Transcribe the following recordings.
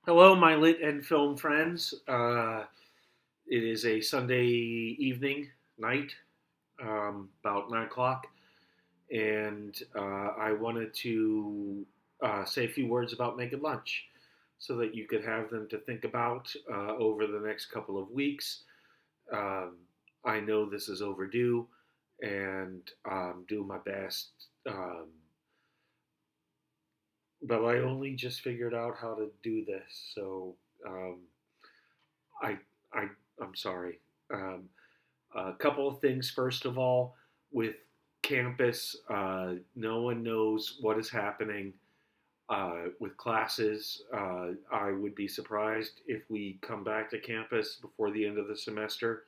Hello, my lit and film friends. It is a Sunday evening, night, about 9 o'clock, and I wanted to say a few words about Naked Lunch so that you could have them to think about over the next couple of weeks. Um, I know this is overdue, and do my best. Um, but I only just figured out how to do this, so um, I, I, I'm sorry. Um, a couple of things. First of all, with campus, no one knows what is happening with classes. I would be surprised if we come back to campus before the end of the semester,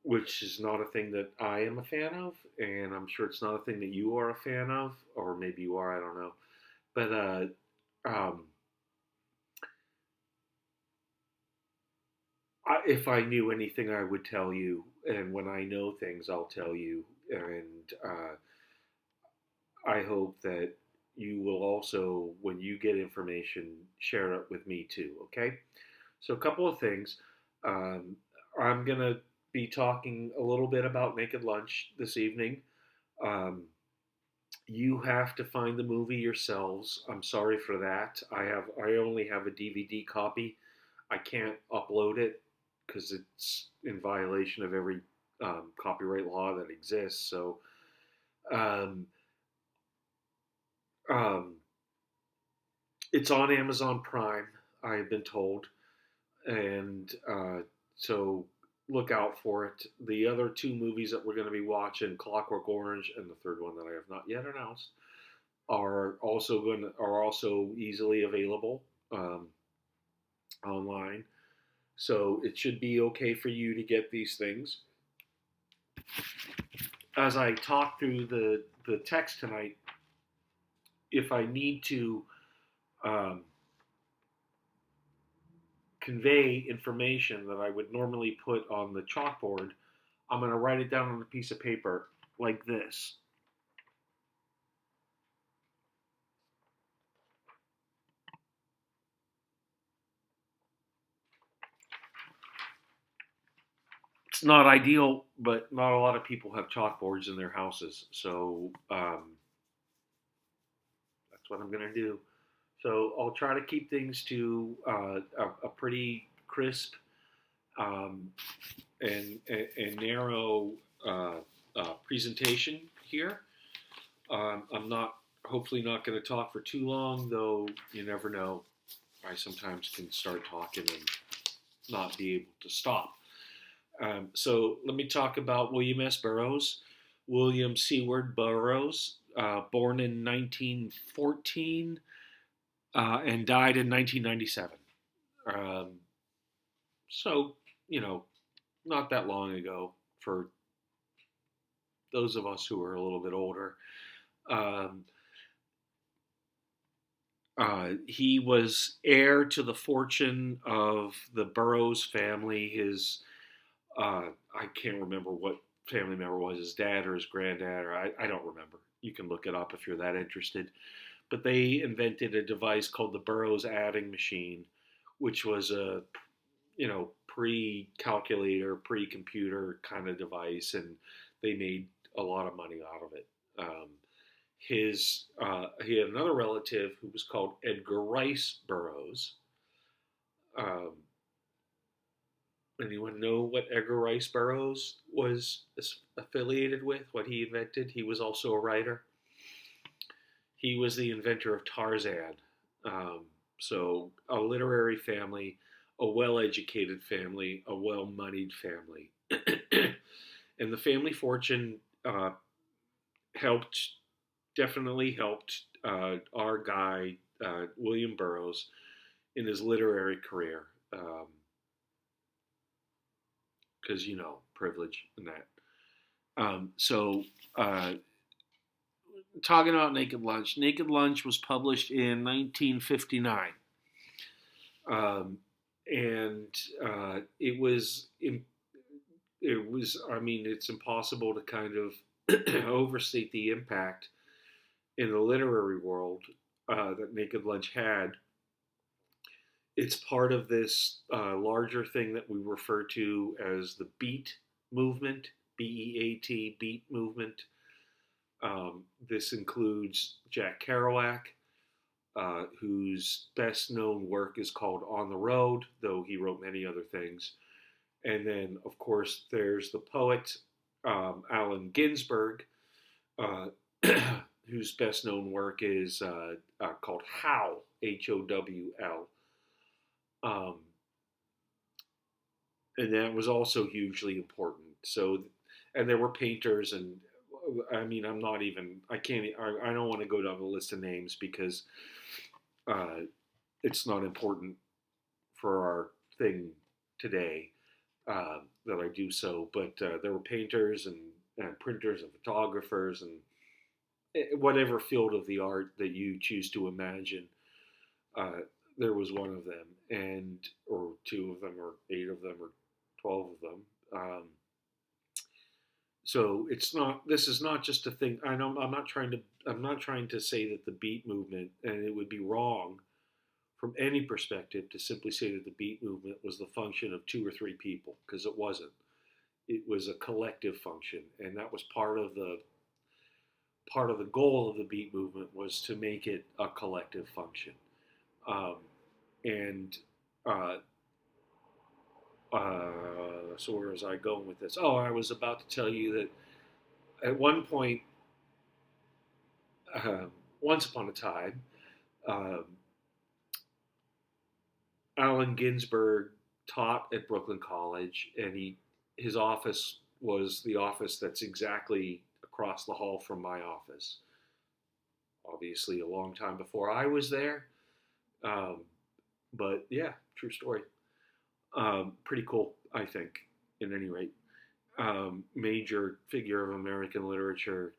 which is not a thing that I am a fan of, and I'm sure it's not a thing that you are a fan of, or maybe you are. I don't know. But if I knew anything, I would tell you, and when I know things, I'll tell you. And I hope that you will also, when you get information, share it with me too. Okay. So a couple of things. Um, I'm gonna be talking a little bit about Naked Lunch this evening. Um, you have to find the movie yourselves. I'm sorry for that. I only have a DVD copy. I can't upload it because it's in violation of every copyright law that exists. So um, um, it's on Amazon Prime. I've been told, and so look out for it. The other two movies that we're going to be watching, Clockwork Orange, and the third one that I have not yet announced, are also easily available online. So it should be okay for you to get these things. As I talk through the text tonight, if I need to um, convey information that I would normally put on the chalkboard, I'm going to write it down on a piece of paper like this. It's not ideal, but not a lot of people have chalkboards in their houses, so that's what I'm going to do. So I'll try to keep things to a pretty crisp um, and narrow presentation here. I'm not hopefully not going to talk for too long, though you never know. I sometimes can start talking and not be able to stop. So let me talk about William S. Burroughs. William Seward Burroughs, born in 1914 and died in 1997. Um, so, you know, not that long ago for those of us who are a little bit older. Um, he was heir to the fortune of the Burroughs family. I can't remember what family member was, his dad or his granddad, or I don't remember. You can look it up if you're that interested. But they invented a device called the Burroughs adding machine, which was a pre-calculator, pre-computer kind of device, and they made a lot of money out of it. He had another relative who was called Edgar Rice Burroughs. Um, Anyone know what Edgar Rice Burroughs was affiliated with? What he invented? He was also a writer. He was the inventor of Tarzan. Um, so a literary family, a well-educated family, a well-moneyed family, and the family fortune helped definitely helped our guy William Burroughs in his literary career because privilege and that. So talking about Naked Lunch, Naked Lunch was published in 1959, um, and it was. I mean, it's impossible to kind of overstate the impact in the literary world that Naked Lunch had. It's part of this larger thing that we refer to as the Beat movement, BEAT, Beat movement. This includes Jack Kerouac, whose best known work is called On the Road, though he wrote many other things. And then, of course, there's the poet Allen Ginsberg, uh, whose best known work is called Howl, HOWL. Um, and that was also hugely important. So, and there were painters, and I mean, I'm not even, I can't, I don't want to go down the list of names because uh, it's not important for our thing today that I do so. But there were painters and printers and photographers and whatever field of the art that you choose to imagine. Uh, there was one of them, and or two of them, or eight of them, or 12 of them. So it's not. This is not just a thing. I know. I'm not trying to. I'm not trying to say that the Beat movement, and it would be wrong from any perspective to simply say that the Beat movement was the function of two or three people, because it wasn't. It was a collective function, and that was part of the goal of the Beat movement was to make it a collective function. Um, and uh, so where was I going with this? Oh, I was about to tell you that at one point, uh, once upon a time, um, Allen Ginsberg taught at Brooklyn College, and his office was the office that's exactly across the hall from my office. Obviously, a long time before I was there, um, but yeah, true story. Pretty cool, I think. At any rate, major figure of American literature.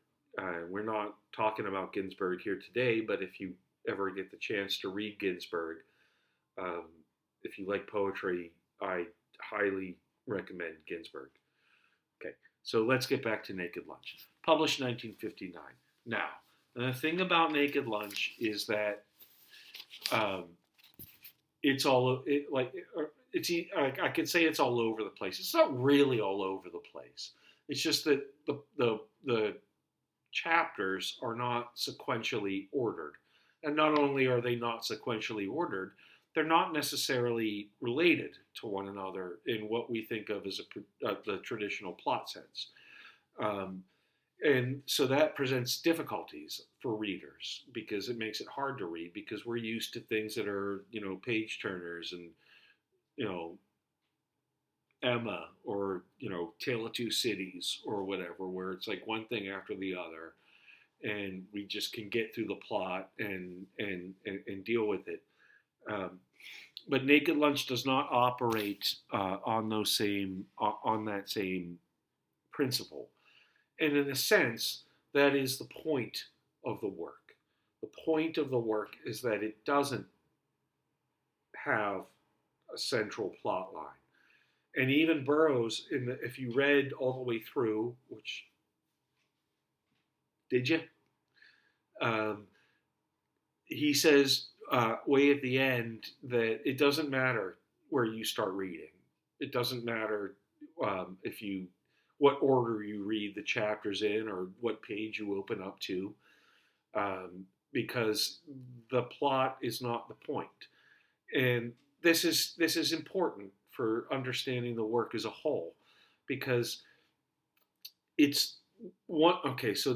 We're not talking about Ginsberg here today, but if you ever get the chance to read Ginsberg, um, if you like poetry, I highly recommend Ginsberg. Okay, so let's get back to Naked Lunch. Published 1959. Now, the thing about Naked Lunch is that um, it's all it's I could say it's all over the place. It's not really all over the place. It's just that the chapters are not sequentially ordered, and not only are they not sequentially ordered, they're not necessarily related to one another in what we think of as the traditional plot sense. Um, and so that presents difficulties for readers because it makes it hard to read because we're used to things that are page turners and you know Emma or Tale of Two Cities or whatever, where it's like one thing after the other, and we just can get through the plot and deal with it. Um, but Naked Lunch does not operate on that same principle, and in a sense, that is the point of the work. The point of the work is that it doesn't have a central plot line. And even Burroughs, if you read all the way through, which did you? Um, he says way at the end that it doesn't matter where you start reading. It doesn't matter if you what order you read the chapters in or what page you open up to, because the plot is not the point. And this is important for understanding the work as a whole, because it's one. Okay, so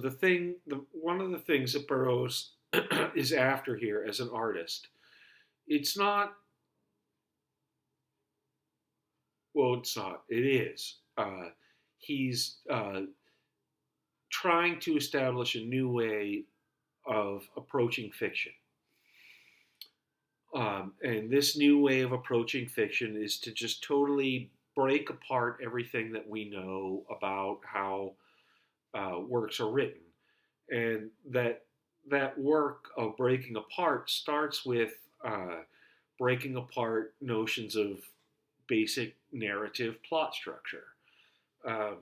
one of the things that Burroughs is after here as an artist, it's not. Well, it's not. It is. He's trying to establish a new way of approaching fiction. And this new way of approaching fiction is to just totally break apart everything that we know about how works are written. And that work of breaking apart starts with breaking apart notions of basic narrative plot structure. Um,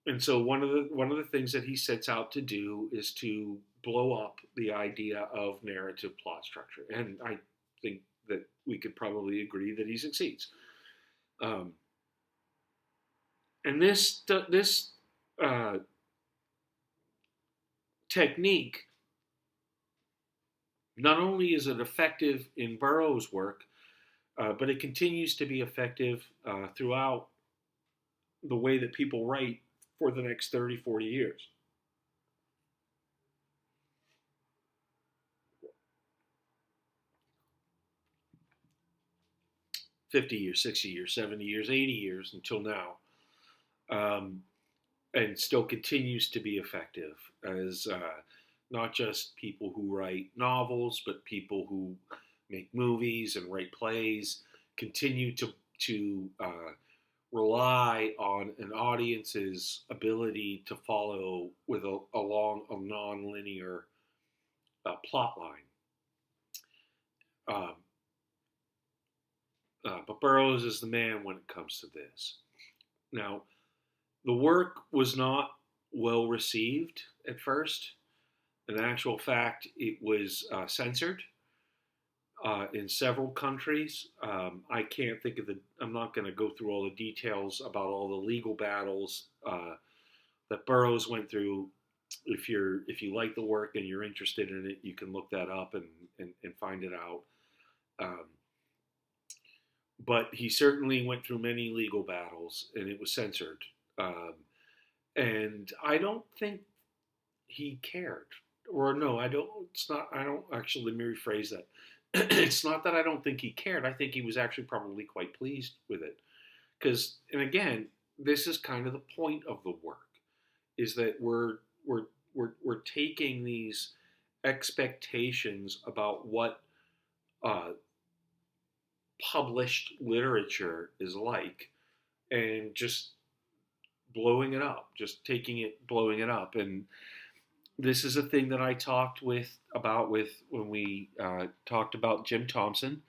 and so one of the things that he sets out to do is to blow up the idea of narrative plot structure. And I think that we could probably agree that he succeeds. Um, and this uh, technique, not only is it effective in Burroughs' work, but it continues to be effective throughout the way that people write for the next 30, 40 years. 50 years, 60 years, 70 years, 80 years until now. Um, and still continues to be effective as not just people who write novels, but people who make movies and write plays continue to rely on an audience's ability to follow with along a non-linear plot line. Um, but Burroughs is the man when it comes to this. Now, the work was not well received at first. In actual fact, it was censored in several countries. I can't think of I'm not going to go through all the details about all the legal battles that Burroughs went through. If you like the work and you're interested in it, you can look that up and find it out. Um, but he certainly went through many legal battles, and it was censored. Um, and I don't think he cared. Or no, I don't. It's not. I don't actually. Let me rephrase that. It's not that I don't think he cared. I think he was actually probably quite pleased with it, because, and again, this is kind of the point of the work, is that we're taking these expectations about what uh, published literature is like, and just blowing it up, just taking it, blowing it up. And this is a thing that I talked about when we talked about Jim Thompson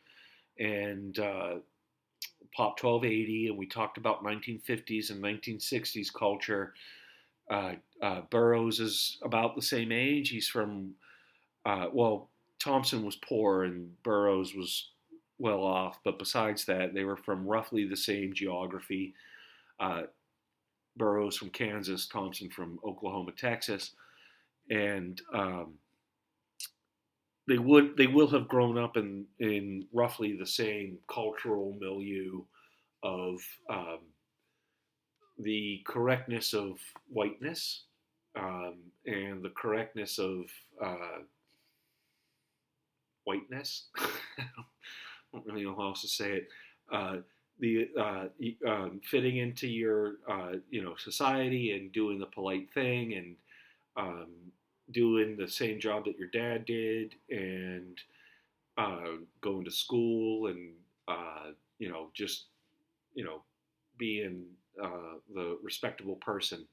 and Pop 1280, and we talked about 1950s and 1960s culture. Burroughs is about the same age. He's from well, Thompson was poor and Burroughs was well off, but besides that, they were from roughly the same geography. Uh, Burroughs from Kansas, Thompson from Oklahoma, Texas, and they will have grown up in roughly the same cultural milieu of the correctness of whiteness and the correctness of whiteness. I don't really know how else to say it. The fitting into your society and doing the polite thing and doing the same job that your dad did and going to school and just being the respectable person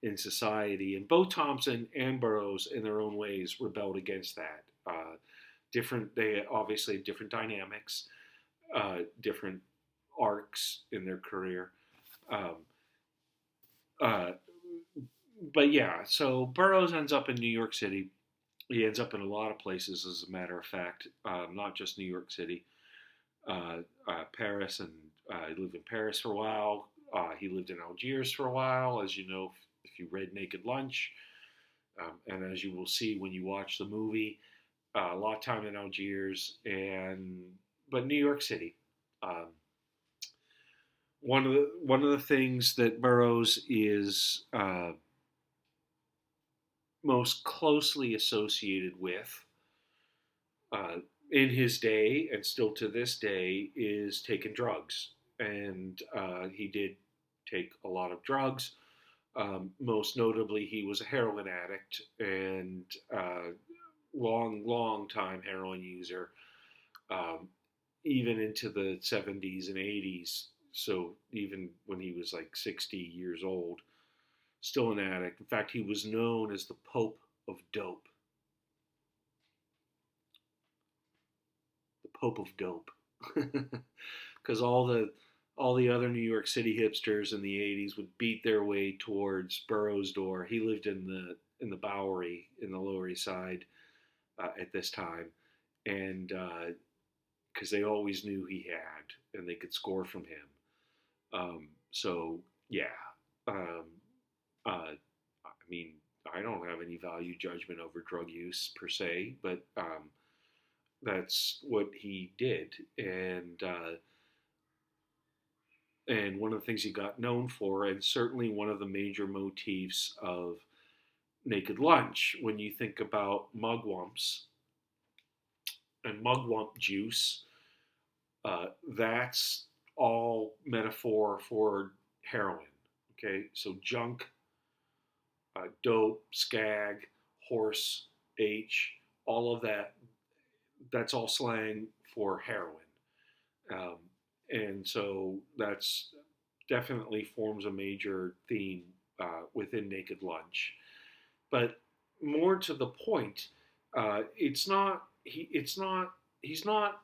in society. And both Thompson and Burroughs, in their own ways, rebelled against that. They obviously have different dynamics, different arcs in their career. But yeah, so Burroughs ends up in New York City. He ends up in a lot of places, as a matter of fact, not just New York City. Paris, and he lived in Paris for a while. He lived in Algiers for a while, as you know, if you read Naked Lunch. And as you will see when you watch the movie, a lot of time in Algiers, but New York City. One of the things that Burroughs is most closely associated with in his day and still to this day is taking drugs, and he did take a lot of drugs. Most notably, he was a heroin addict and long time heroin user, even into the 70s and 80s. So even when he was like 60 years old, still an addict. In fact, he was known as the Pope of Dope. The Pope of Dope. Because all the other New York City hipsters in the 80s would beat their way towards Burroughs' door. He lived in the Bowery in the Lower East Side at this time, and because they always knew he had, and they could score from him. So yeah, um, I mean, I don't have any value judgment over drug use per se, but that's what he did, and one of the things he got known for, and certainly one of the major motifs of Naked Lunch, when you think about mugwumps and mugwump juice, that's all metaphor for heroin. Okay, so junk, dope, skag, horse, H, all of that, that's all slang for heroin. Um, and so that's definitely forms a major theme within Naked Lunch. But more to the point, it's not he's not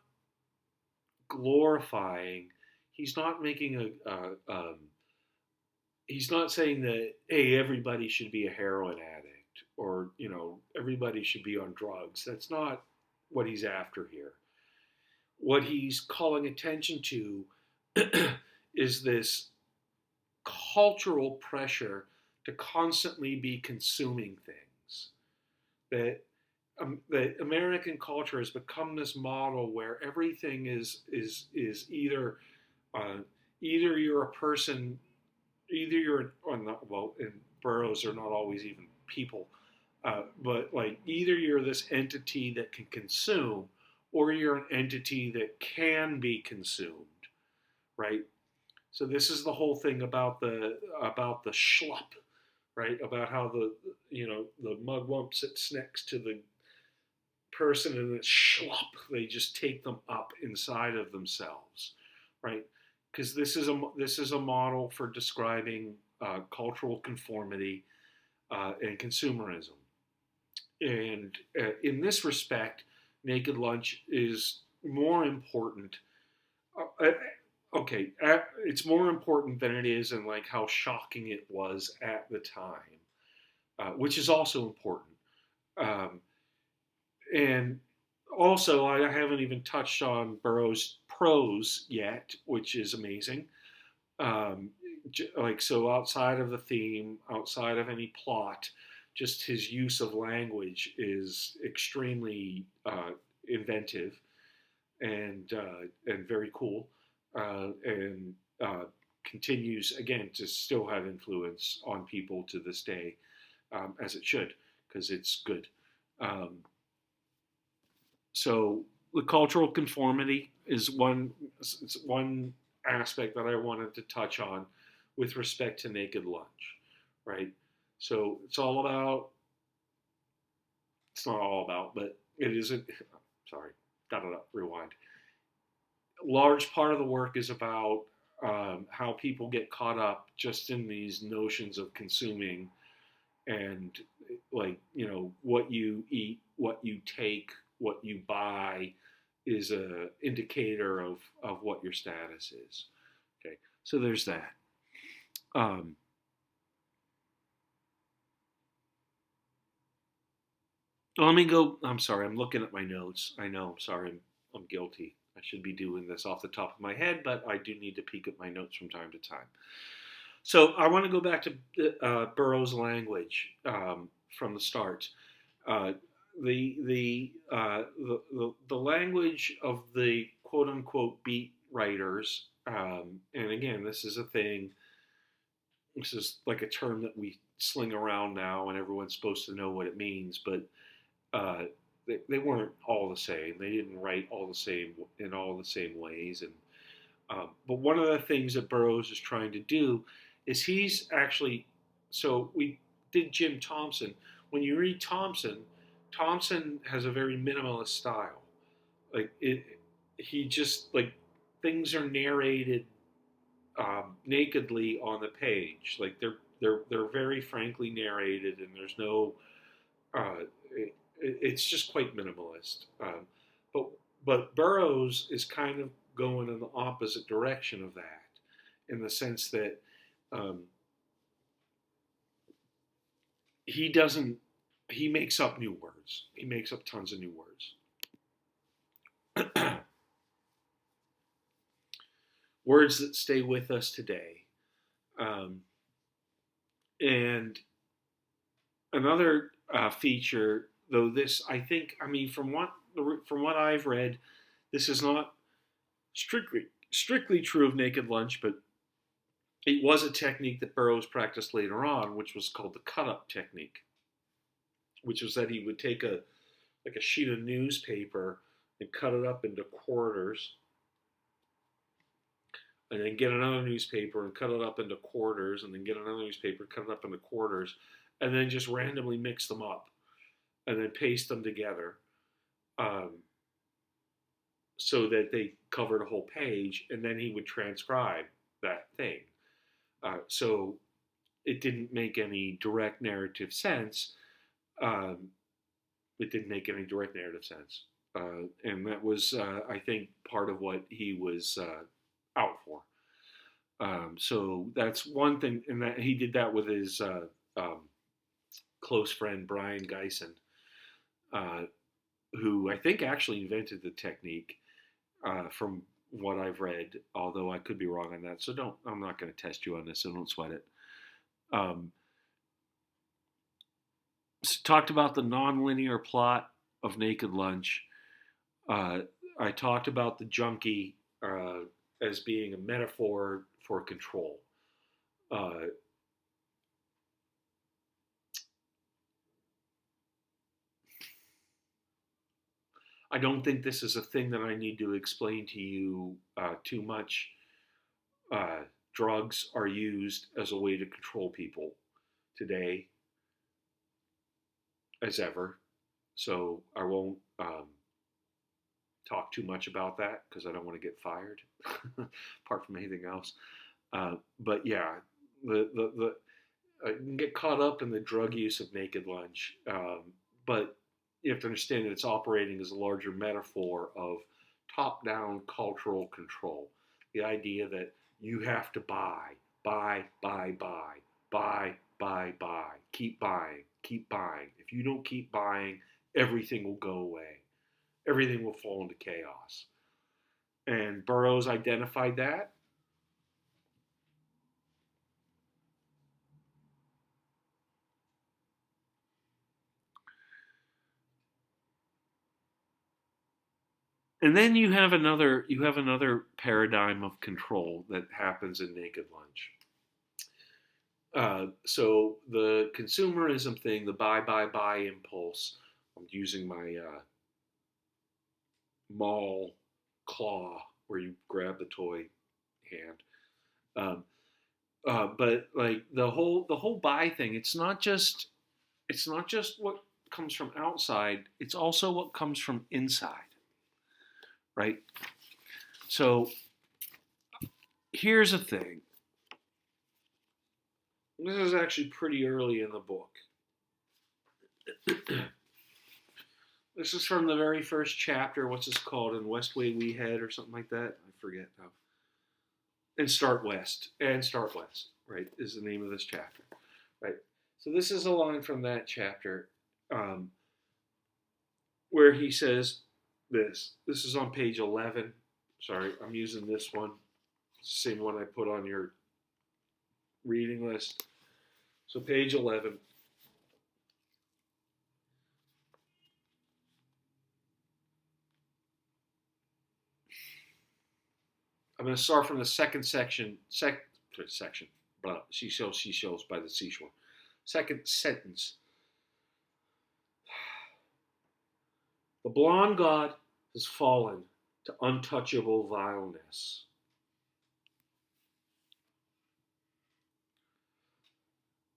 glorifying. He's not making he's not saying that, hey, everybody should be a heroin addict, or everybody should be on drugs. That's not what he's after here. What he's calling attention to is this cultural pressure to constantly be consuming things. That American culture has become this model where everything is either either you're a person, either you're on the, well, and burros are not always even people, but like either you're this entity that can consume, or you're an entity that can be consumed, right? So this is the whole thing about the schlup, right? About how the mugwump sits next to the person in the schlup. They just take them up inside of themselves, right? Because this is a model for describing cultural conformity and consumerism, and in this respect, Naked Lunch is more important. Okay, it's more important than it is in like how shocking it was at the time, which is also important. Um, and also, I haven't even touched on Burroughs' prose yet, which is amazing. Um, like so, outside of the theme, outside of any plot, just his use of language is extremely inventive and very cool, and continues again to still have influence on people to this day, as it should, because it's good. Um, so the cultural conformity is one aspect that I wanted to touch on with respect to Naked Lunch, right? So it's all about. It's not all about, but it isn't. Sorry, rewind. A large part of the work is about how people get caught up just in these notions of consuming, and like what you eat, what you take, what you buy is a indicator of what your status is. Okay, so there's that. Um, Let me go. I'm sorry. I'm looking at my notes. I know. I'm sorry. I'm guilty. I should be doing this off the top of my head, but I do need to peek at my notes from time to time. So I want to go back to Burroughs' language from the start. Uh, the language of the quote unquote beat writers, and again, this is a thing. This is like a term that we sling around now, and everyone's supposed to know what it means, but uh, they weren't all the same. They didn't write all the same in all the same ways. And but one of the things that Burroughs is trying to do is he's actually. So we did Jim Thompson. When you read Thompson, Thompson has a very minimalist style. Like he just like things are narrated nakedly on the page. Like they're very frankly narrated, and there's no uh, it's just quite minimalist. But but Burroughs is kind of going in the opposite direction of that, in the sense that um, he doesn't. he makes up new words. He makes up tons of new words. Words that stay with us today. And another feature, though this, I think, I mean, from what I've read, this is not strictly true of Naked Lunch, but it was a technique that Burroughs practiced later on, which was called the cut-up technique, which was that he would take a sheet of newspaper and cut it up into quarters, and then get another newspaper and cut it up into quarters, and then get another newspaper, cut it up into quarters, and then just randomly mix them up, and then paste them together, so that they covered a whole page, and then he would transcribe that thing. So it didn't make any direct narrative sense. And that was, I think, part of what he was out for. So that's one thing, and that he did that with his close friend Brion Gysin, who I think actually invented the technique, from what I've read, although I could be wrong on that. So I'm not going to test you on this, so don't sweat it. Talked about the nonlinear plot of Naked Lunch. I talked about the junkie as being a metaphor for control. I don't think this is a thing that I need to explain to you too much. Drugs are used as a way to control people today, as ever. So I won't talk too much about that because I don't want to get fired, apart from anything else. But yeah, I can get caught up in the drug use of Naked Lunch, but you have to understand that it's operating as a larger metaphor of top-down cultural control. The idea that you have to buy, keep buying. If you don't keep buying, everything will go away. Everything will fall into chaos. And Burroughs identified that. And then you have another paradigm of control that happens in Naked Lunch. So the consumerism thing, the buy impulse. I'm using my mall claw where you grab the toy hand. But like the whole buy thing, it's not just what comes from outside. It's also what comes from inside. Right? So here's the thing. This is actually pretty early in the book. This is from the very first chapter. What's this called? In West Way We Head or something like that? I forget now. And Start West, right, is the name of this chapter. Right? So this is a line from that chapter where he says, This is on page 11. Sorry, I'm using this one. It's the same one I put on your reading list. So page 11. I'm going to start from the second section. Seashells by the seashore. Second sentence. The blonde god has fallen to untouchable vileness.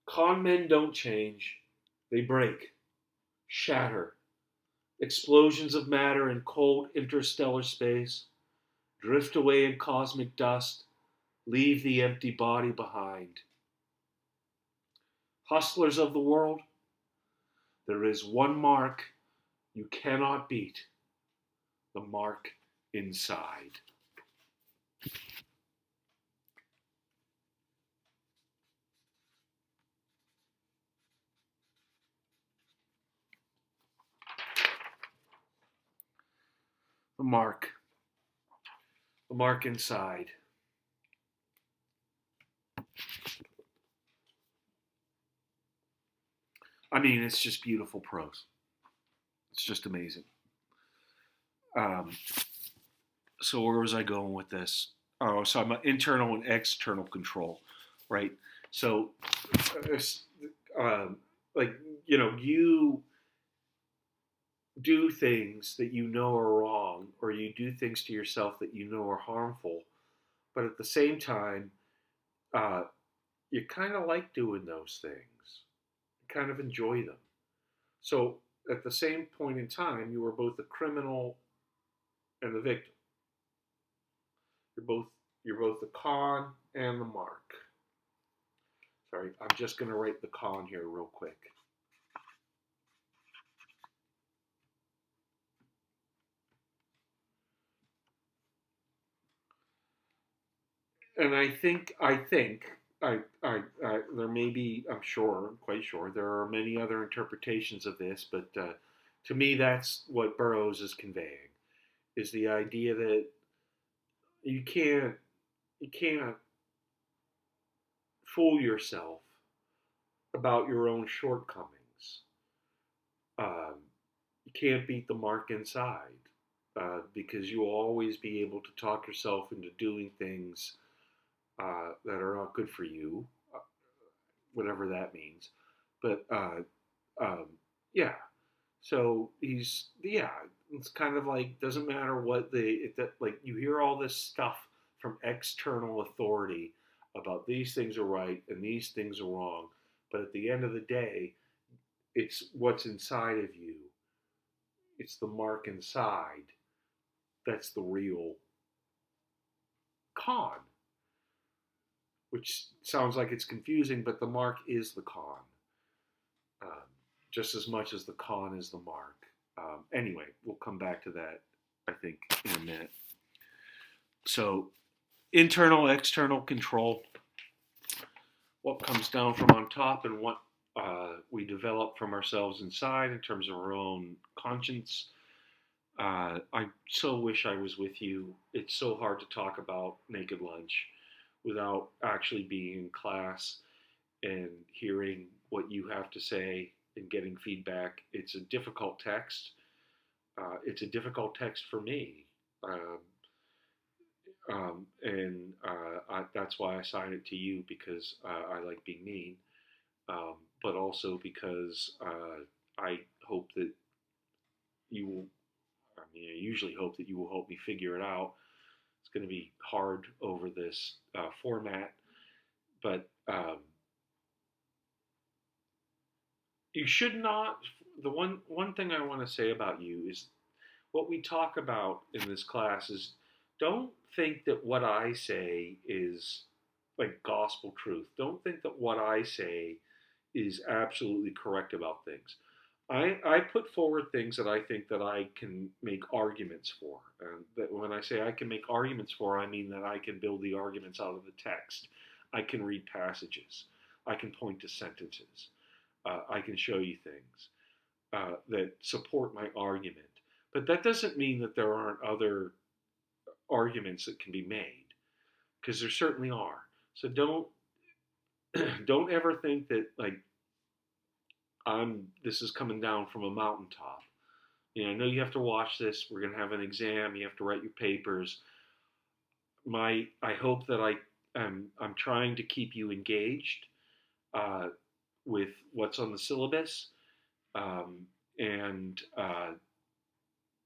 Con men don't change. They break, shatter. Explosions of matter in cold interstellar space drift away in cosmic dust, leave the empty body behind. Hustlers of the world, there is one mark you cannot beat, the mark inside. The mark. The mark inside. I mean, it's just beautiful prose. It's just amazing. Um, so where was I going with this? Oh, so I'm internal and external control, right? So, um, like you do things that you know are wrong, or you do things to yourself that you know are harmful, but at the same time, uh, you kind of like doing those things. You kind of enjoy them. So at the same point in time, you are both the criminal and the victim. You're both you're both the con and the mark. Sorry, I'm just going to write the con here real quick. And I there may be, I'm quite sure, there are many other interpretations of this, but to me, that's what Burroughs is conveying, is the idea that you can't, you can't fool yourself about your own shortcomings. Um, you can't beat the mark inside because you will always be able to talk yourself into doing things that are not good for you, uh, whatever that means. But um, yeah, so it's kind of like doesn't matter what like you hear all this stuff from external authority about these things are right and these things are wrong, but at the end of the day, it's what's inside of you. It's the mark inside that's the real con, which sounds like it's confusing, but the mark is the con, um, just as much as the con is the mark. Anyway, we'll come back to that, I think, in a minute. So, internal, external control, what comes down from on top and what we develop from ourselves inside in terms of our own conscience. I so wish I was with you. It's so hard to talk about Naked Lunch without actually being in class and hearing what you have to say and getting feedback. It's a difficult text. It's a difficult text for me. That's why I assign it to you because I like being mean, but also because I hope that you will. I mean, I usually hope that you will help me figure it out. It's going to be hard over this format, but you should not. The one thing I want to say about you is what we talk about in this class is don't think that what I say is like gospel truth. Don't think that what I say is absolutely correct about things. I put forward things that I think that I can make arguments for. And that when I say I can make arguments for, I mean that I can build the arguments out of the text. I can read passages. I can point to sentences. I can show you things that support my argument. But that doesn't mean that there aren't other arguments that can be made, because there certainly are. So don't ever think that like this is coming down from a mountaintop. I know you have to watch this. We're going to have an exam. You have to write your papers. I hope that I'm trying to keep you engaged uh, with what's on the syllabus, and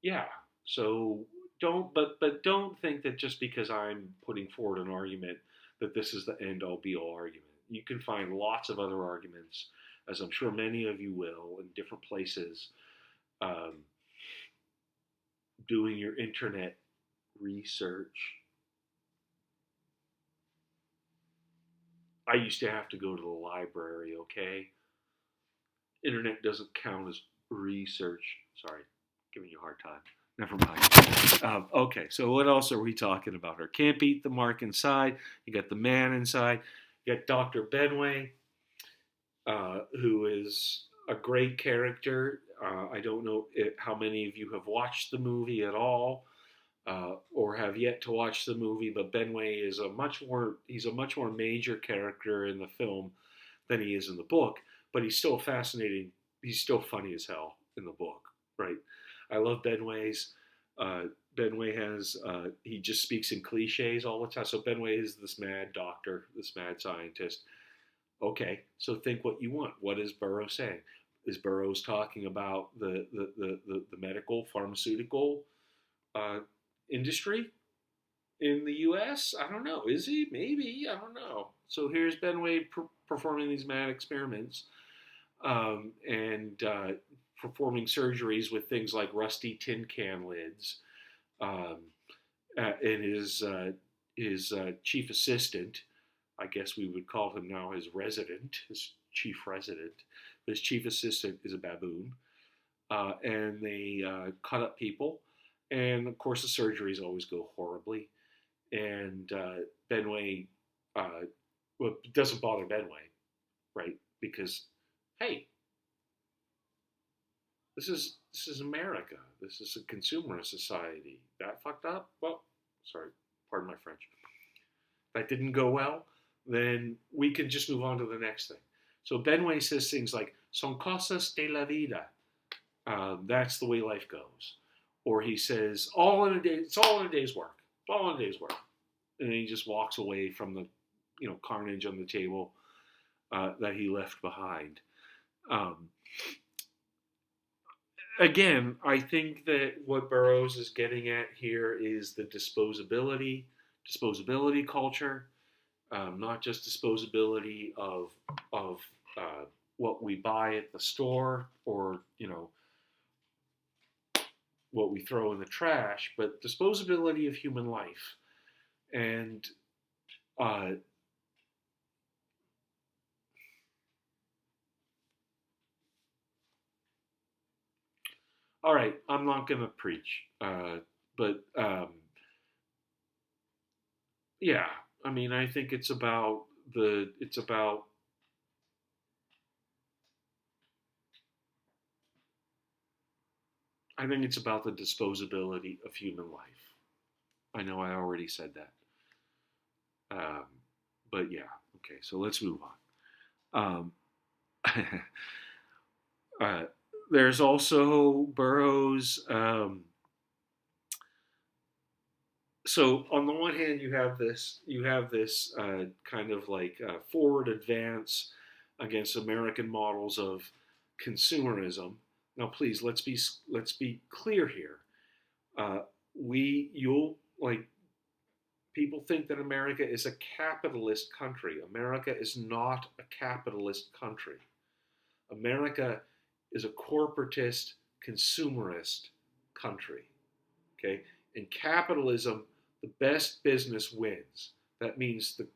yeah. So don't think that just because I'm putting forward an argument that this is the end all be all argument. You can find lots of other arguments, as I'm sure many of you will, in different places, um, doing your internet research. I used to have to go to the library, okay? Internet doesn't count as research. Sorry, giving you a hard time. Never mind. Okay, so what else are we talking about here? Can't beat the mark inside. You got the man inside. You got Dr. Benway, who is a great character. I don't know how many of you have watched the movie at all. or have yet to watch the movie, but Benway is he's a much more major character in the film than he is in the book, but he's still fascinating. He's still funny as hell in the book, right? I love Benway's. Benway has he just speaks in cliches all the time. So Benway is this mad doctor, this mad scientist. Okay, so think what you want. What is Burroughs saying? Is Burroughs talking about the medical pharmaceutical uh, industry in the U.S.? I don't know. Is he? Maybe. I don't know. So here's Benway performing these mad experiments and performing surgeries with things like rusty tin can lids. Um, and his chief assistant, I guess we would call him now his resident, his chief resident. His chief assistant is a baboon, and they cut up people, and of course the surgeries always go horribly. And Benway, well, it doesn't bother Benway, right? Because hey, this is America. This is a consumerist society. That fucked up. Well, sorry, pardon my French. That didn't go well. Then we can just move on to the next thing. So Benway says things like "son cosas de la vida." That's the way life goes. Or he says, "All in a day. It's all in a day's work. It's all in a day's work." And then he just walks away from the, carnage on the table that he left behind. Again, I think that what Burroughs is getting at here is the disposability culture, not just disposability of what we buy at the store or what we throw in the trash, but disposability of human life. And all right, I'm not going to preach, but yeah, I mean, I think it's about the disposability of human life. I know I already said that. But yeah, okay, so let's move on. There's also Burroughs. So on the one hand, you have this kind of like forward advance against American models of consumerism. Now, please let's be clear here. You'll like people think that America is a capitalist country. America is not a capitalist country. America is a corporatist, consumerist country. Okay? In capitalism, the best business wins. That means the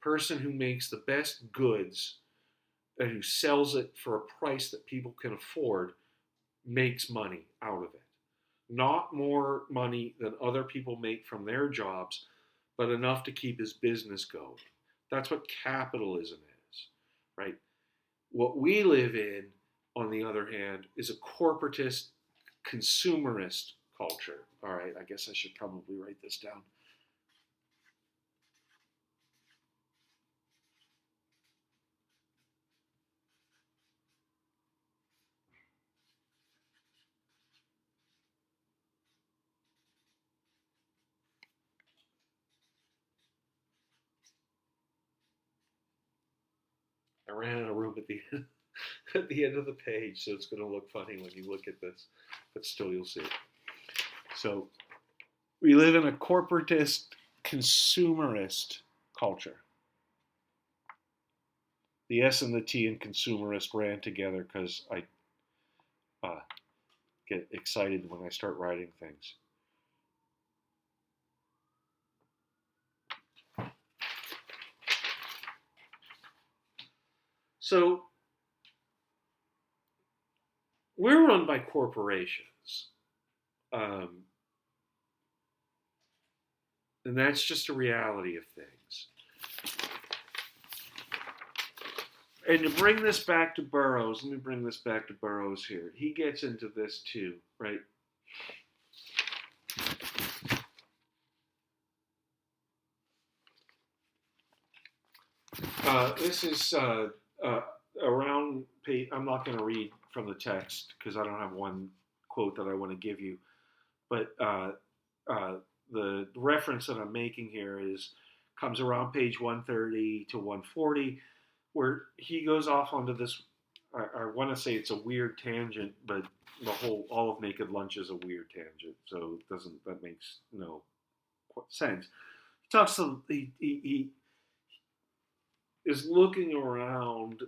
person who makes the best goods and who sells it for a price that people can afford makes money out of it. Not more money than other people make from their jobs, but enough to keep his business going. That's what capitalism is, right? What we live in, on the other hand, is a corporatist, consumerist culture. All right, I guess I should probably write this down. I ran out of room at the end, at the end of the page, so it's going to look funny when you look at this, but still you'll see it. So we live in a corporatist, consumerist culture. The S and the T in consumerist ran together because I get excited when I start writing things. So we're run by corporations. And that's just a reality of things. And to bring this back to Burroughs, let me bring this back to Burroughs here. He gets into this too, right? This is around page. I'm not going to read from the text because I don't have one quote that I want to give you. But the reference that I'm making here is comes around page 130 to 140, where he goes off onto this. I want to say it's a weird tangent, but all of Naked Lunch is a weird tangent, so that makes no sense. He talks to he is looking around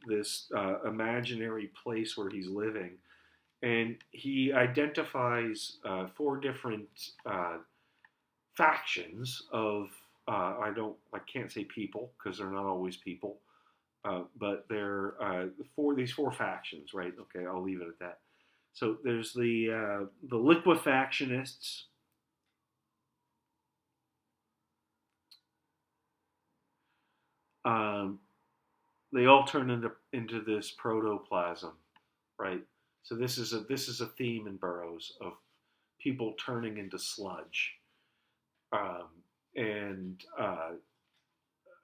this imaginary place where he's living, and he identifies four different factions of I can't say people because they're not always people, but they're these four factions, right? Okay, I'll leave it at that. So there's the liquefactionists. They all turn into this protoplasm, right? So this is a theme in Burroughs of people turning into sludge, and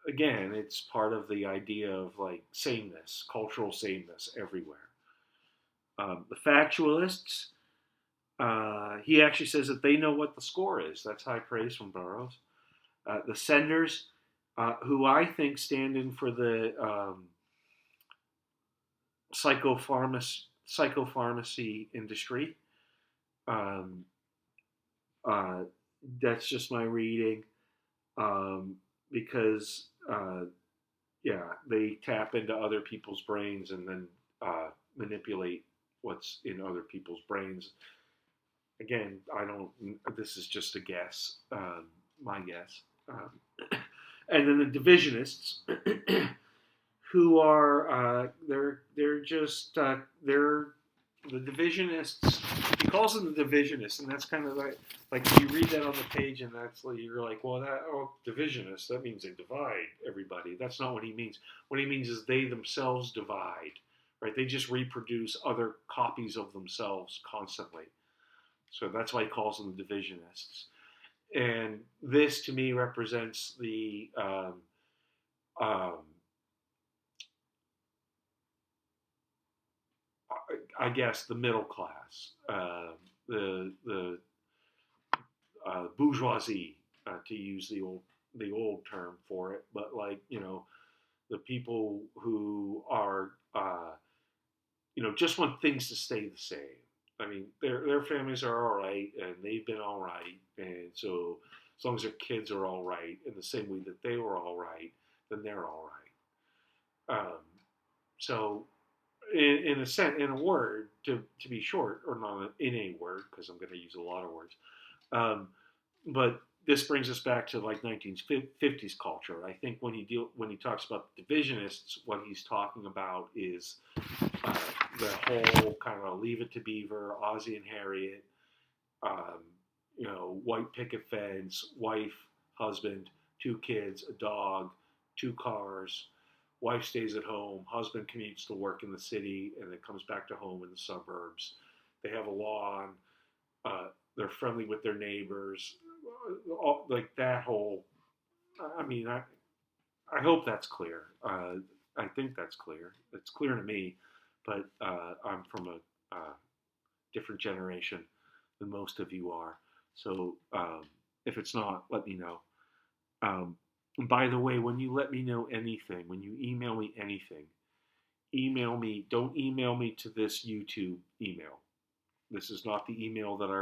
again, it's part of the idea of like sameness, cultural sameness everywhere. The factualists, he actually says that they know what the score is. That's high praise from Burroughs. The senders, who I think stand in for the psychopharmacy industry. That's just my reading, because they tap into other people's brains and then manipulate what's in other people's brains. Again, I don't. This is just a guess, my guess. And then the divisionists, who are they're the divisionists. He calls them the divisionists, and that's kind of like you read that on the page, and that's like, you're like, well, divisionists, that means they divide everybody. That's not what he means. What he means is they themselves divide, right? They just reproduce other copies of themselves constantly. So that's why he calls them the divisionists. And this, to me, represents the I guess the middle class, the bourgeoisie, to use the old term for it, but like the people who are just want things to stay the same. I mean, their families are all right, and they've been all right, and so as long as their kids are all right in the same way that they were all right, then they're all right. So in a sense, in a word, to be short, or not in a word, because I'm going to use a lot of words, but this brings us back to like 1950s culture. I think when he talks about the divisionists, what he's talking about is the whole kind of Leave It to Beaver, Ozzie and Harriet, white picket fence, wife, husband, 2 kids, a dog, 2 cars. Wife stays at home. Husband commutes to work in the city and then comes back to home in the suburbs. They have a lawn. They're friendly with their neighbors. Like that whole. I mean, I hope that's clear. I think that's clear. It's clear to me, but I'm from a different generation than most of you are. So if it's not, let me know. And by the way, when you let me know anything, when you email me anything, email me. Don't email me to this YouTube email. This is not the email that I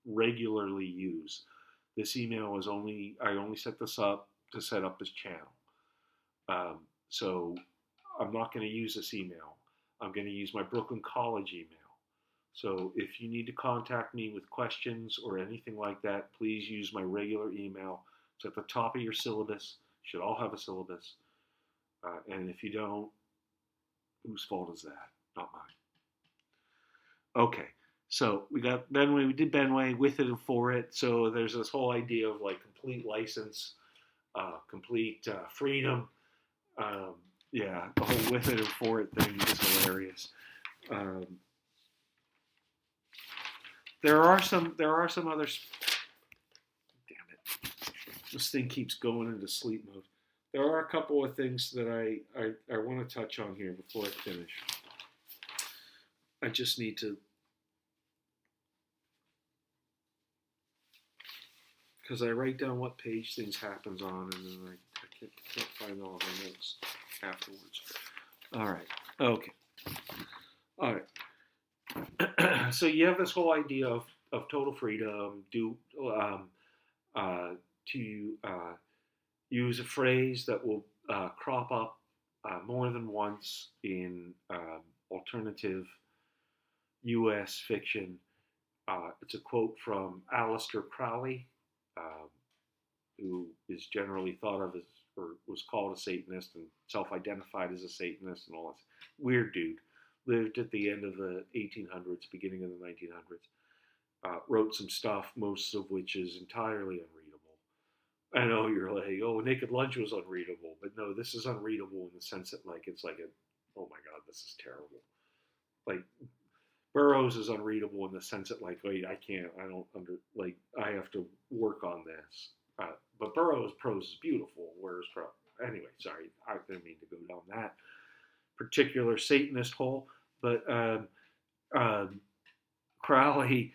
regularly use. This email is I only set this up to set up this channel. So I'm not going to use this email. I'm going to use my Brooklyn College email. So if you need to contact me with questions or anything like that, please use my regular email. It's at the top of your syllabus. You should all have a syllabus. And if you don't, whose fault is that? Not mine. Okay, so we got Benway. We did Benway, with it and for it. So there's this whole idea of like complete license, complete freedom. The whole with it and for it thing is hilarious. There are some others. Damn it! This thing keeps going into sleep mode. there are a couple of things that I want to touch on here before I finish. I just need to, because I write down what page things happens on, and then I can't find all my notes afterwards. All right. Okay. All right. So you have this whole idea of total freedom, to use a phrase that will crop up more than once in alternative U.S. fiction. It's a quote from Aleister Crowley, uh, who is generally thought of as, or was called a Satanist and self-identified as a Satanist and all that. Weird dude. Lived at the end of the 1800s, beginning of the 1900s. Wrote some stuff, most of which is entirely unreadable. I know you're like, oh, Naked Lunch was unreadable, but no, this is unreadable in the sense that like it's like oh my god, this is terrible. Like Burroughs is unreadable in the sense that like, wait, I have to work on this. But Burroughs' prose is beautiful, whereas anyway, sorry, I didn't mean to go down that particular Satanist hole, but Crowley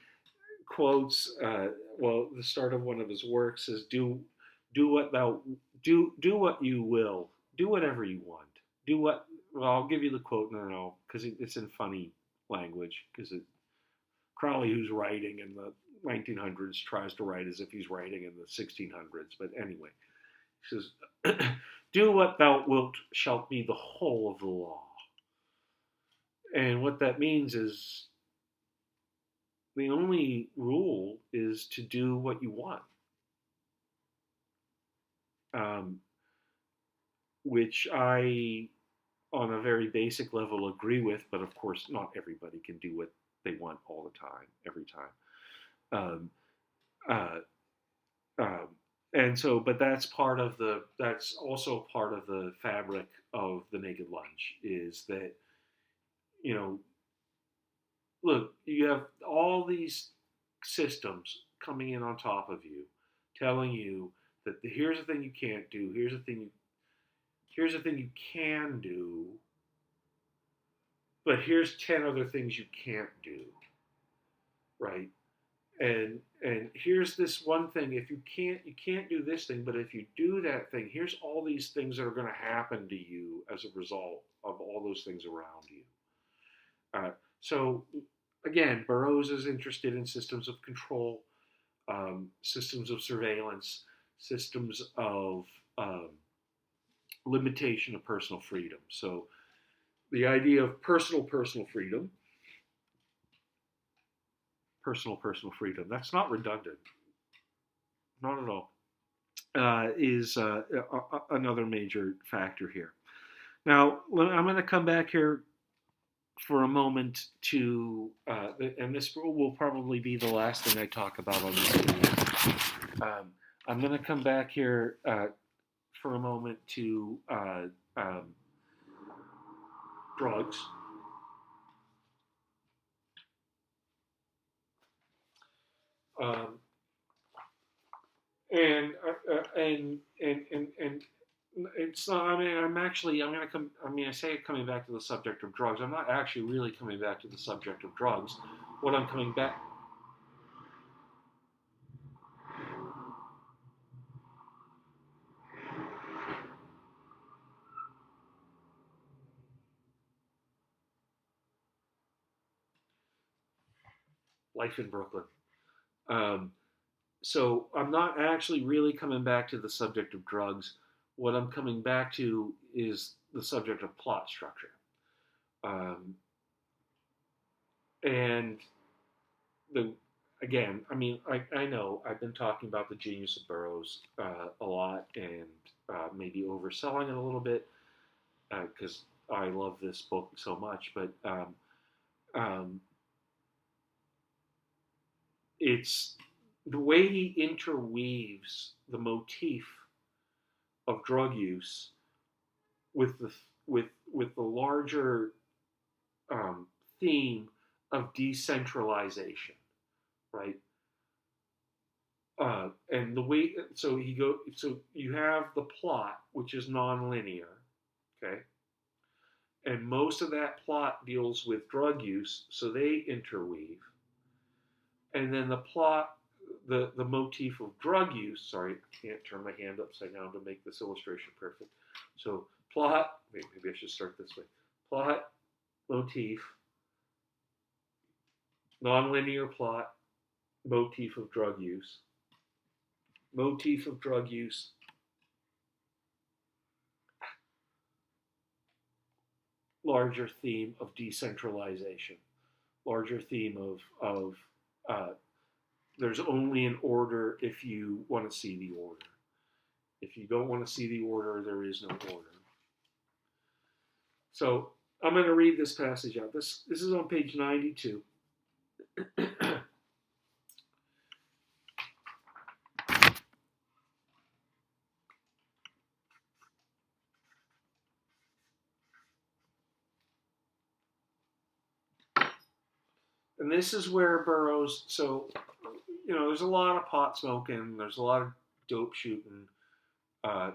quotes, the start of one of his works is do what you will, do whatever you want, do what. Well, I'll give you the quote, no, because it's in funny language, because Crowley, who's writing in the 1900s, tries to write as if he's writing in the 1600s. But anyway, he says, "Do what thou wilt shall be the whole of the law." And what that means is the only rule is to do what you want, which I, on a very basic level, agree with. But of course, not everybody can do what they want all the time, every time. Um, uh, and so, but that's also part of the fabric of the Naked Lunch, is that, look, you have all these systems coming in on top of you, telling you that here's the thing you can't do, here's the thing you can do, but here's 10 other things you can't do, right? And here's this one thing. If you can't do this thing, but if you do that thing, here's all these things that are going to happen to you as a result of all those things around you. So again, Burroughs is interested in systems of control, systems of surveillance, systems of limitation of personal freedom. So the idea of personal freedom, personal freedom, that's not redundant, not at all, is another major factor here. Now, I'm going to come back here for a moment to, and this will probably be the last thing I talk about on this video. I'm going to come back here for a moment to drugs. And it's not. I mean, I'm going to come. I mean, I say coming back to the subject of drugs. I'm not actually really coming back to the subject of drugs. What I'm coming back. Life in Brooklyn. So I'm not actually really coming back to the subject of drugs. What I'm coming back to is the subject of plot structure. And again, I mean, I know I've been talking about the genius of Burroughs a lot, and maybe overselling it a little bit, because I love this book so much, but it's the way he interweaves the motif of drug use with the larger theme of decentralization, right? And the way so you have the plot, which is nonlinear, okay, and most of that plot deals with drug use, so they interweave, and then the plot, the motif of drug use. Sorry, I can't turn my hand upside down to make this illustration perfect. So plot. Wait, maybe I should start this way. Plot, motif, nonlinear plot, motif of drug use. Motif of drug use, larger theme of decentralization, larger theme of there's only an order if you want to see the order. If you don't want to see the order, there is no order. So I'm going to read this passage out. This is on page 92. And this is where Burroughs, so, there's a lot of pot smoking, there's a lot of dope shooting,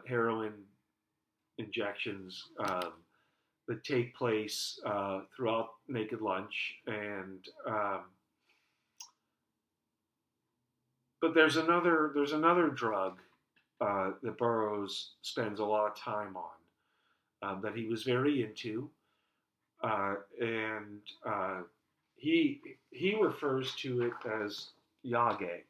heroin injections that take place throughout Naked Lunch. And, but there's another drug that Burroughs spends a lot of time on that he was very into. And he refers to it as Yage.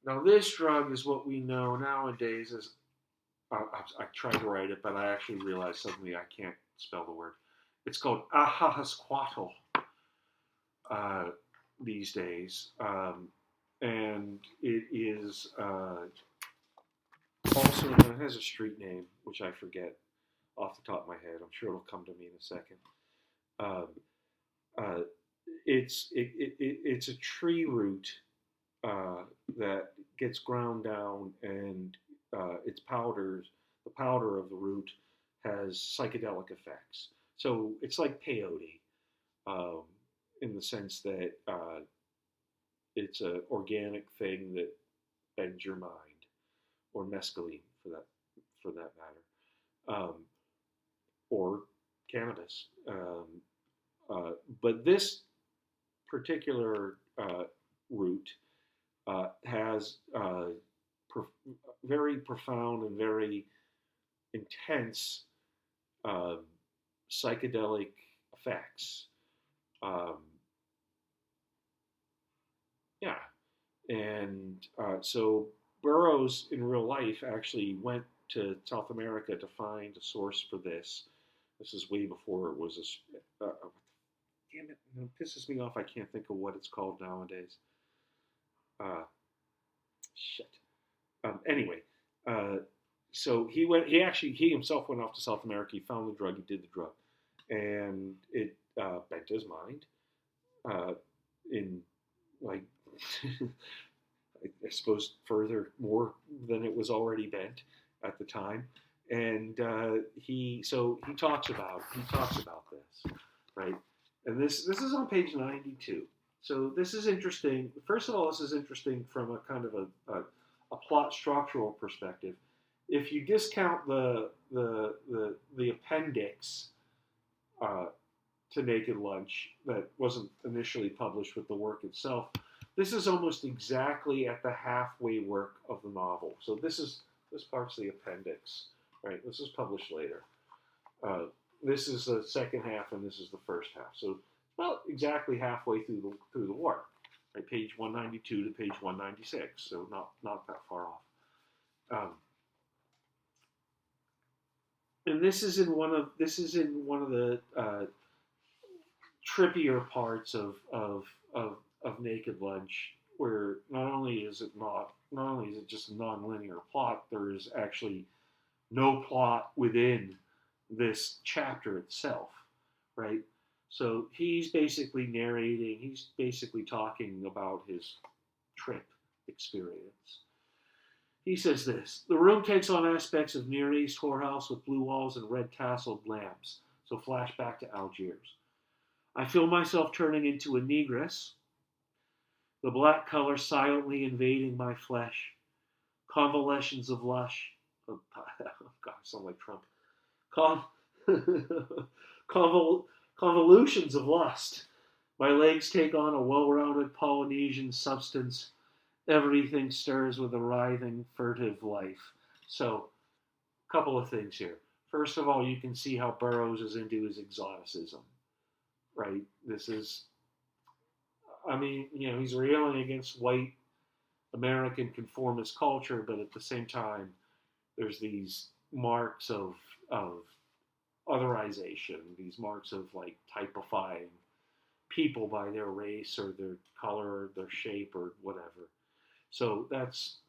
Now, this drug is what we know nowadays as, I tried to write it, but I actually realized suddenly I can't spell the word. It's called Ahasquatl these days. And it is also, it has a street name, which I forget off the top of my head. I'm sure it'll come to me in a second. It's a tree root that gets ground down, and its powders, the powder of the root, has psychedelic effects. So it's like peyote, in the sense that it's an organic thing that bends your mind, or mescaline for that matter, or cannabis. But this particular root has very profound and very intense psychedelic effects. Yeah, and so Burroughs in real life actually went to South America to find a source for this. This is way before it was a. Damn it! It pisses me off. I can't think of what it's called nowadays. Shit. Anyway, so he himself went off to South America. He found the drug. He did the drug, and it bent his mind. In like, I suppose further more than it was already bent at the time. And he talks about this, right? And this is on page 92. So this is interesting. First of all, this is interesting from a kind of a plot structural perspective. If you discount the appendix to Naked Lunch that wasn't initially published with the work itself, this is almost exactly at the halfway work of the novel. So this part's the appendix, right? This is published later. This is the second half, and this is the first half. So about exactly halfway through the work, right? Page 192 to page 196. So not that far off. And this is in one of the trippier parts of Naked Lunch, where not only is it just a non-linear plot, there is actually no plot within this chapter itself, right? So he's basically narrating, he's basically talking about his trip experience. He says this: the room takes on aspects of Near East whorehouse with blue walls and red tasseled lamps. So flashback to Algiers. I feel myself turning into a negress, the black color silently invading my flesh. Convolutions of lush. Oh, God, I sound like Trump. Con- Convol- convolutions of lust. My legs take on a well-rounded Polynesian substance. Everything stirs with a writhing, furtive life. So, a couple of things here. First of all, you can see how Burroughs is into his exoticism, right? This is, I mean, he's railing against white American conformist culture, but at the same time, there's these marks of otherization, these marks of like typifying people by their race or their color or their shape or whatever. So that's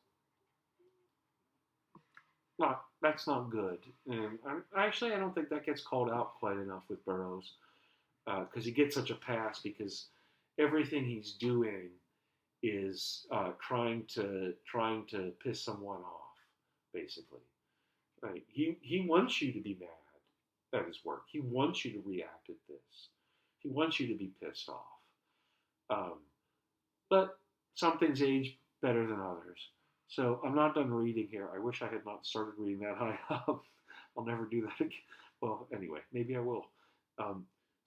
not good. And I don't think that gets called out quite enough with Burroughs because he gets such a pass because everything he's doing is trying to piss someone off, basically. Right? He wants you to be mad at his work. He wants you to react at this. He wants you to be pissed off. But some things age better than others. So I'm not done reading here. I wish I had not started reading that high up. I'll never do that again. Well, anyway, maybe I will. So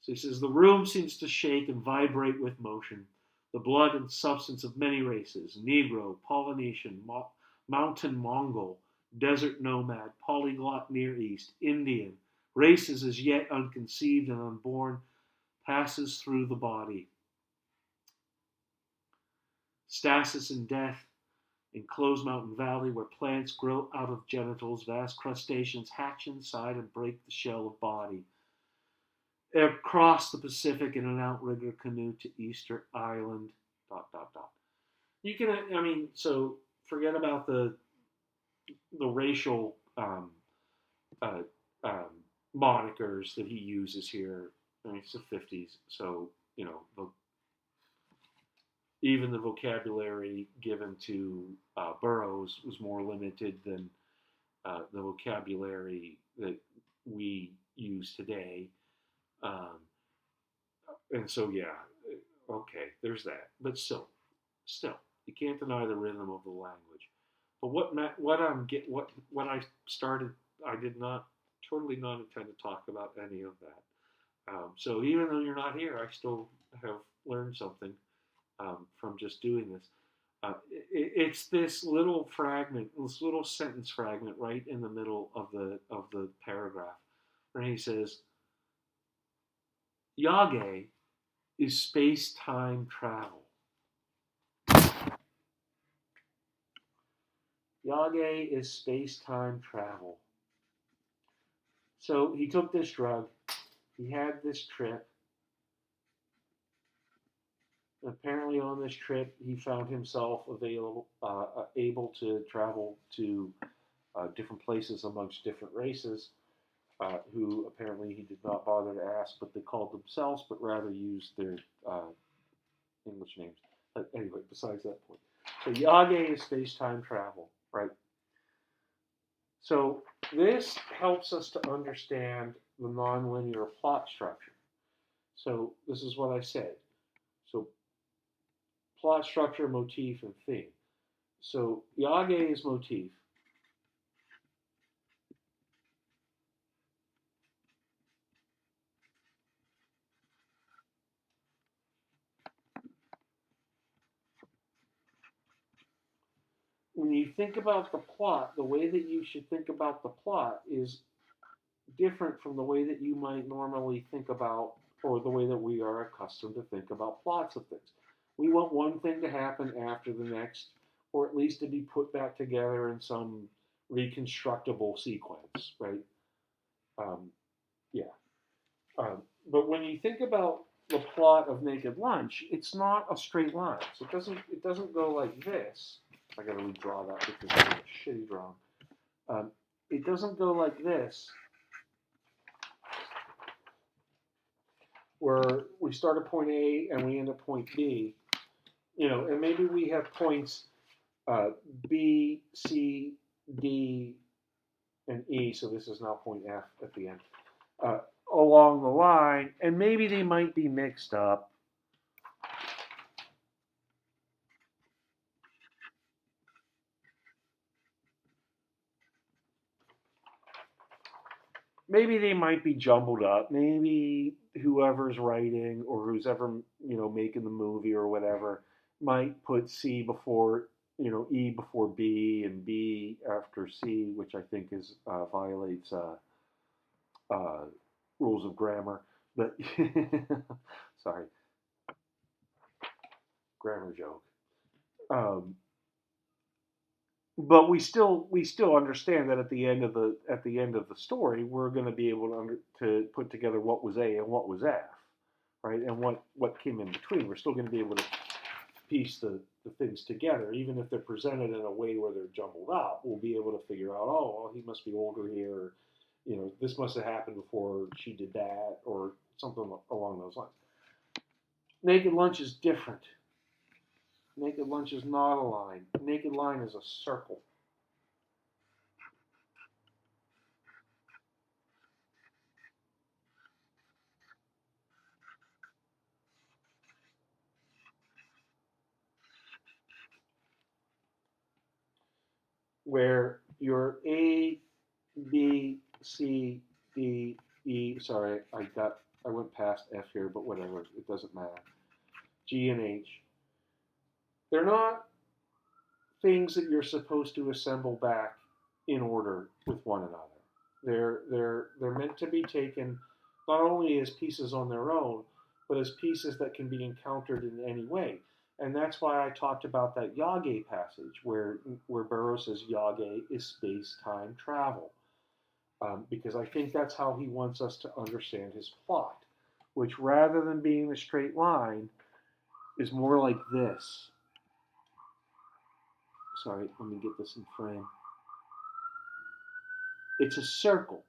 he says, the room seems to shake and vibrate with motion. The blood and substance of many races, Negro, Polynesian, Mountain Mongol, desert nomad, polyglot Near East, Indian, races as yet unconceived and unborn, passes through the body. Stasis and death, in Closed Mountain Valley, where plants grow out of genitals, vast crustaceans hatch inside and break the shell of body. Across the Pacific in an outrigger canoe to Easter Island, ... You can, so forget about the racial monikers that he uses here. I mean, it's the 50s, so, even the vocabulary given to Burroughs was more limited than the vocabulary that we use today. And so, yeah, okay, there's that. But still, you can't deny the rhythm of the language. But what I started, I did not totally not intend to talk about any of that. So even though you're not here, I still have learned something from just doing this. It's this little fragment, this little sentence fragment right in the middle of the paragraph, where he says, Yage is space-time travel. Yage is space-time travel. So he took this drug. He had this trip. Apparently on this trip, he found himself able to travel to different places amongst different races, who apparently he did not bother to ask what they called themselves, but rather used their English names. But anyway, besides that point. So Yage is space-time travel, right? So this helps us to understand the nonlinear plot structure. So this is what I said. So plot structure, motif, and theme. So Yage is motif. When you think about the plot, the way that you should think about the plot is different from the way that you might normally think about, or the way that we are accustomed to think about plots of things. We want one thing to happen after the next, or at least to be put back together in some reconstructible sequence, right? Yeah. But when you think about the plot of Naked Lunch, it's not a straight line. So it doesn't go like this. I got to redraw that because it's a shitty drawing. It doesn't go like this, where we start at point A and we end at point B. And maybe we have points B, C, D, and E. So this is now point F at the end. along the line, and maybe they might be mixed up. Maybe they might be jumbled up. Maybe whoever's writing or who's ever making the movie or whatever might put C before E before B and B after C, which I think is violates uh, rules of grammar. But sorry, grammar joke. Um, but we still understand that at the end of the story, we're going to be able to put together what was A and what was F, right? And what came in between. We're still going to be able to piece the things together, even if they're presented in a way where they're jumbled up. We'll be able to figure out, oh, well, he must be older here. Or, this must have happened before she did that, or something along those lines. Naked Lunch is different. Naked Lunch is not a line. Naked Line is a circle. Where your A, B, C, D, E. Sorry, I went past F here, but whatever. It doesn't matter. G and H. They're not things that you're supposed to assemble back in order with one another. They're meant to be taken not only as pieces on their own, but as pieces that can be encountered in any way. And that's why I talked about that Yage passage where Burroughs says Yage is space-time travel. Because I think that's how he wants us to understand his plot, which rather than being a straight line, is more like this. Sorry, let me get this in frame. It's a circle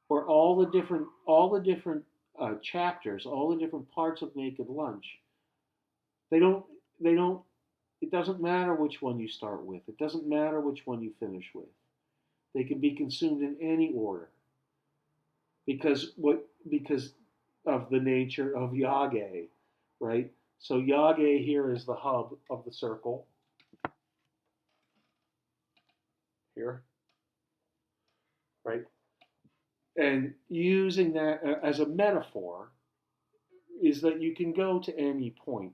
where all the different chapters, all the different parts of Naked Lunch, they don't they don't. It doesn't matter which one you start with. It doesn't matter which one you finish with. They can be consumed in any order because of the nature of Yage, right? So Yage here is the hub of the circle here, right? And using that as a metaphor is that you can go to any point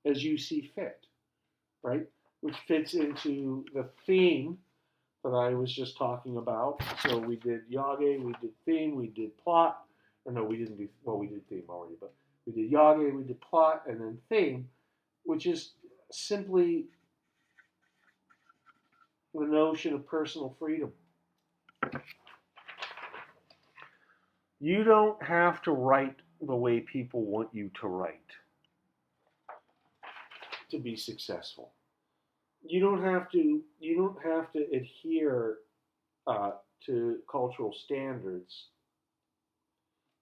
as you see fit, right? Which fits into the theme that I was just talking about. So we did Yage, we did theme, we did plot. Or no, we didn't do, well, we did theme already, but we did Yage, we did plot, and then theme, which is simply the notion of personal freedom. You don't have to write the way people want you to write to be successful. You don't have to adhere uh, to cultural standards,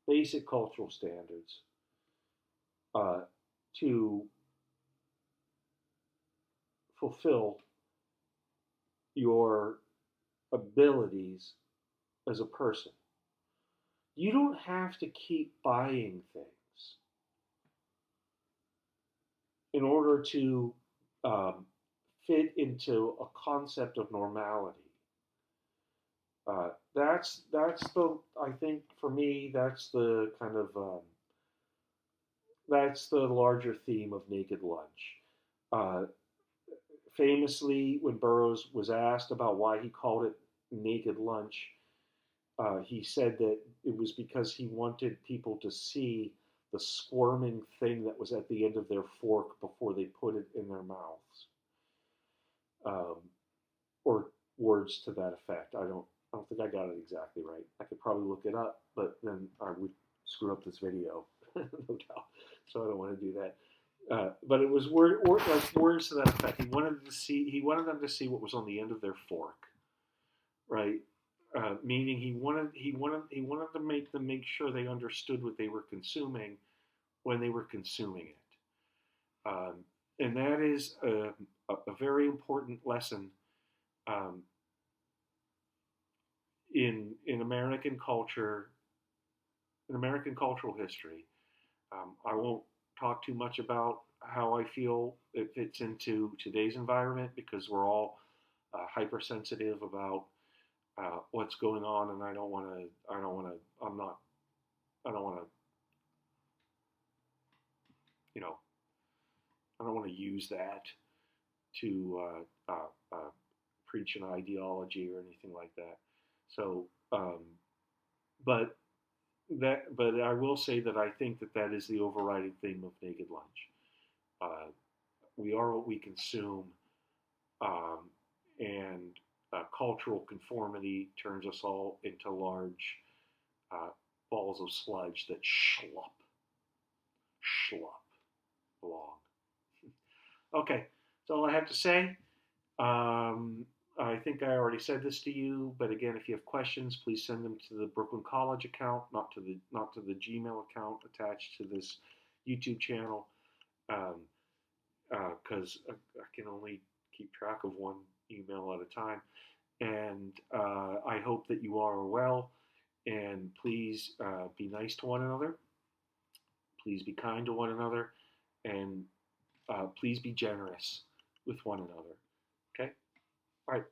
basic cultural standards, uh, to fulfill your abilities as a person. You don't have to keep buying things in order to um, fit into a concept of normality. That's the I think for me that's the kind of that's the larger theme of Naked Lunch. Uh, Famously, when Burroughs was asked about why he called it Naked Lunch, he said that it was because he wanted people to see the squirming thing that was at the end of their fork before they put it in their mouths, um, or words to that effect. I don't think I got it exactly right. I could probably look it up, but then I would screw up this video, no doubt. So I don't want to do that. But it was like words to that effect. He wanted them to see what was on the end of their fork, right? Meaning he wanted to make them make sure they understood what they were consuming when they were consuming it, and that is a very important lesson um, in American culture in American cultural history. I won't talk too much about how I feel it fits into today's environment because we're all hypersensitive about what's going on, and I don't want to. I don't want to. I'm not. I don't want to. You know. I don't want to use that to preach an ideology or anything like that. So, but but I will say that I think that that is the overriding theme of Naked Lunch. Uh, we are what we consume, um, and cultural conformity turns us all into large uh, balls of sludge that schlop along. Okay, that's all I have to say. I think I already said this to you, but again, if you have questions, please send them to the Brooklyn College account, not to the Gmail account attached to this YouTube channel, because I can only keep track of one email at a time. And I hope that you are well. And please be nice to one another. Please be kind to one another, and please be generous with one another. Okay. All right.